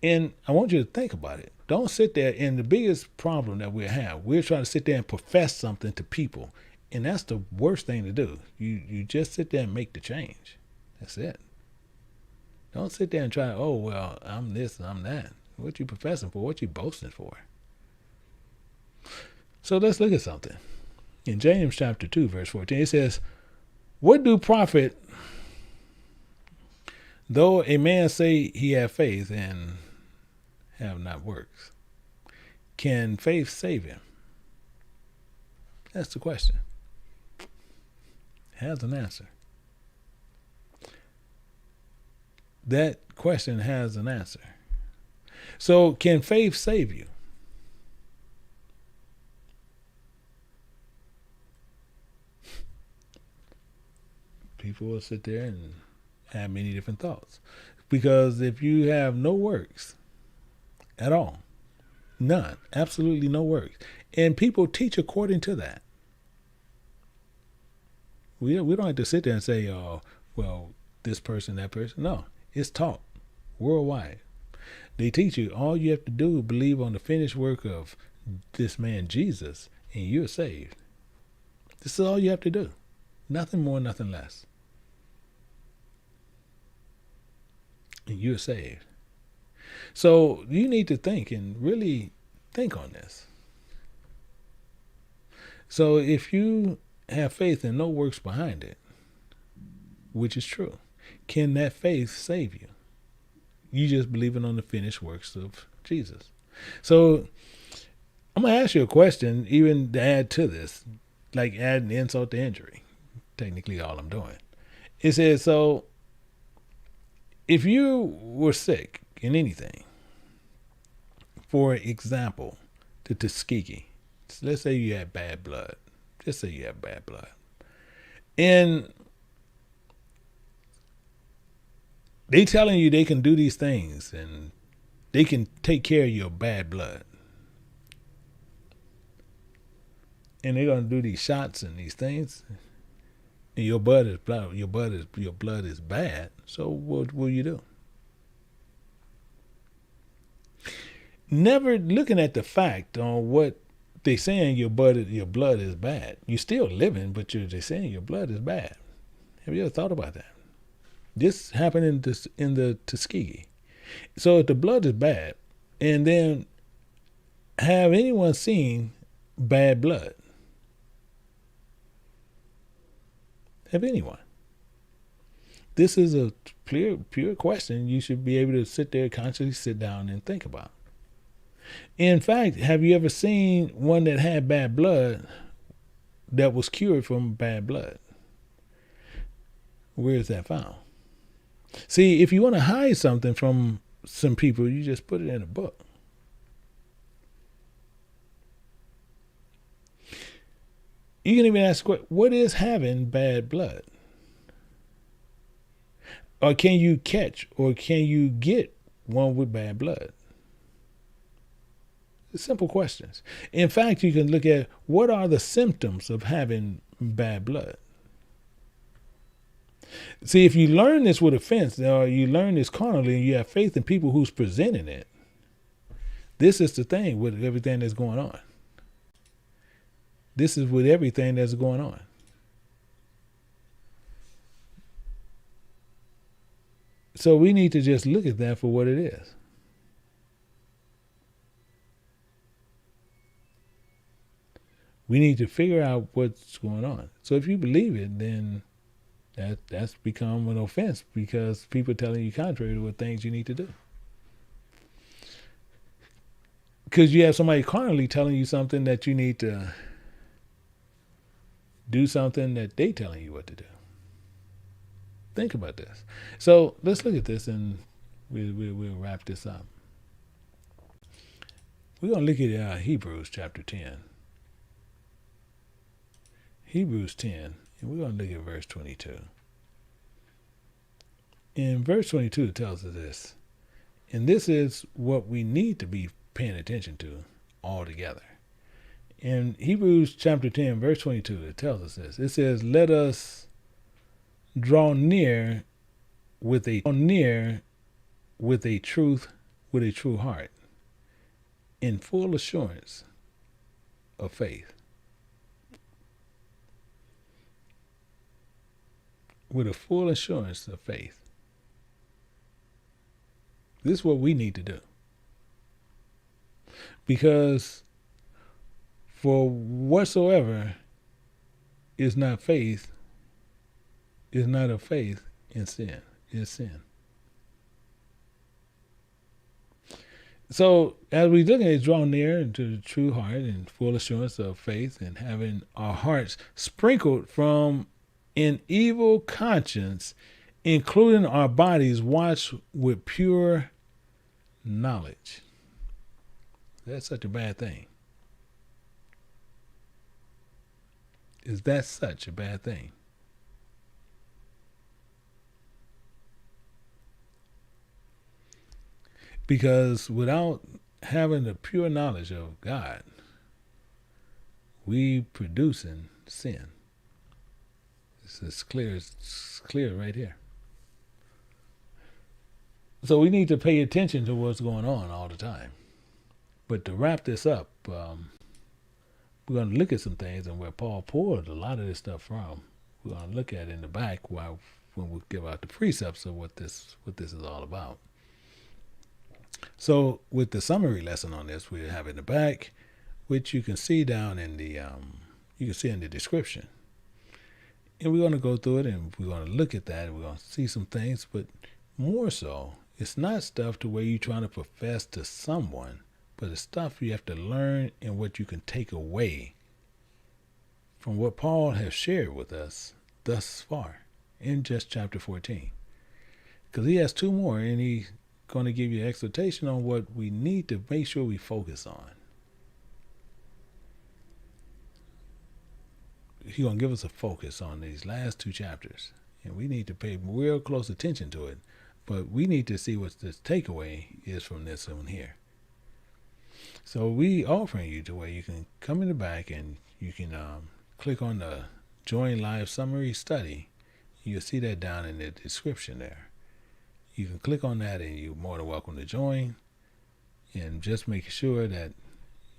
Speaker 2: And I want you to think about it. Don't sit there, and the biggest problem that we have, we're trying to sit there and profess something to people. And that's the worst thing to do. You just sit there and make the change. That's it. Don't sit there and try, I'm this and I'm that. What you professing for? What you boasting for? So let's look at something. In James chapter 2, verse 14, it says, what do profit though a man say he have faith and have not works? Can faith save him? That's the question. It has an answer. That question has an answer. So, can faith save you? People will sit there and have many different thoughts. Because if you have no works at all, none, absolutely no works, and people teach according to that. We don't have to sit there and say, oh, well, this person, that person. No, it's taught worldwide. They teach you all you have to do is believe on the finished work of this man Jesus, and you're saved. This is all you have to do. Nothing more, nothing less. And you're saved. So you need to think and really think on this. So if you have faith and no works behind it, which is true, can that faith save you? You just believing on the finished works of Jesus. So I'm going to ask you a question, even to add to this, like adding insult to injury. Technically all I'm doing. It says, so if you were sick in anything, for example, the Tuskegee, so let's say you had bad blood. Just say you have bad blood. And they telling you they can do these things and they can take care of your bad blood. And they're gonna do these shots and these things. And your blood is bad. So what will you do? Never looking at the fact on what they saying your blood is bad. You're still living, but they're saying your blood is bad. Have you ever thought about that? This happened in the Tuskegee. So if the blood is bad, and then have anyone seen bad blood? Have anyone? This is a pure question you should be able to sit there, consciously sit down and think about. In fact, have you ever seen one that had bad blood that was cured from bad blood? Where is that found? See, if you want to hide something from some people, you just put it in a book. You can even ask, what is having bad blood? Or can you catch or can you get one with bad blood? Simple questions. In fact, you can look at what are the symptoms of having bad blood. See, if you learn this with offense, or you learn this carnally, and you have faith in people who's presenting it, this is the thing with everything that's going on. This is with everything that's going on. So we need to just look at that for what it is. We need to figure out what's going on. So if you believe it, then that's become an offense because people are telling you contrary to what things you need to do. Because you have somebody carnally telling you something that you need to do something that they telling you what to do. Think about this. So let's look at this and we'll wrap this up. We're going to look at Hebrews chapter 10. Hebrews 10, and we're going to look at verse 22. In verse 22, it tells us this. And this is what we need to be paying attention to altogether. In Hebrews chapter 10, verse 22, it tells us this. It says, let us draw near with a true heart, in full assurance of faith. With a full assurance of faith. This is what we need to do. Because For whatsoever is not faith, is not of faith in sin, is sin. So as we look at it, draw near into the true heart and full assurance of faith, and having our hearts sprinkled from an evil conscience, including our bodies washed with pure knowledge. That's such a bad thing. Is that such a bad thing? Because without having the pure knowledge of God, we producing sin. It's clear right here. So we need to pay attention to what's going on all the time. But to wrap this up, we're going to look at some things and where Paul pulled a lot of this stuff from. We're going to look at it in the back when we give out the precepts of what this is all about. So with the summary lesson on this, we have in the back, which you can see down in the description. And we're going to go through it and we're going to look at that and we're going to see some things, but more so, it's not stuff to where you're trying to profess to someone, but it's stuff you have to learn and what you can take away from what Paul has shared with us thus far in just chapter 14. Because he has two more and he's going to give you an exhortation on what we need to make sure we focus on. He's going to give us a focus on these last two chapters. And we need to pay real close attention to it. But we need to see what this takeaway is from this one here. So we offering you to where you can come in the back and you can click on the Join Live Summary Study. You'll see that down in the description there. You can click on that and you're more than welcome to join. And just make sure that,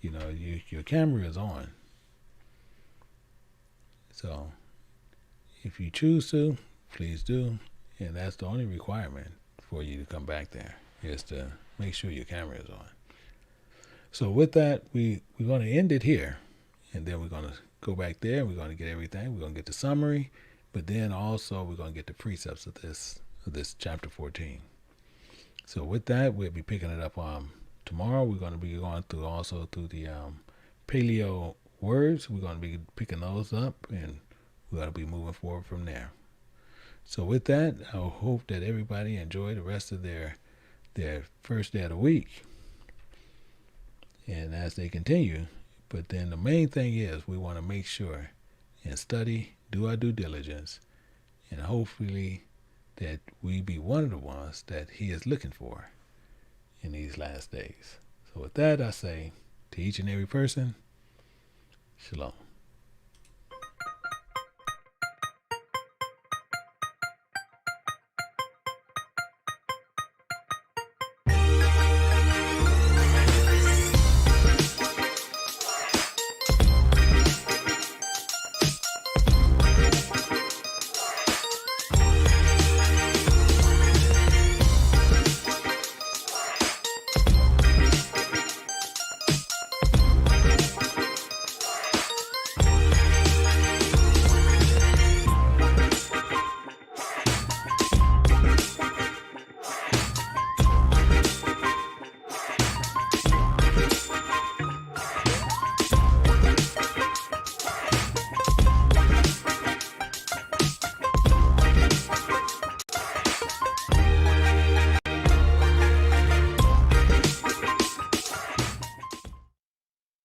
Speaker 2: your camera is on. So if you choose to, please do. And that's the only requirement for you to come back there, is to make sure your camera is on. So with that, we're going to end it here. And then we're going to go back there. We're going to get everything. We're going to get the summary. But then also we're going to get the precepts of this chapter 14. So with that, we'll be picking it up tomorrow. We're going to be going through the paleo words. We're going to be picking those up, and we're going to be moving forward from there. So with that, I hope that everybody enjoy the rest of their first day of the week. And as they continue, but then the main thing is we want to make sure and study, do our due diligence, and hopefully that we be one of the ones that he is looking for in these last days. So with that, I say to each and every person, Shalom.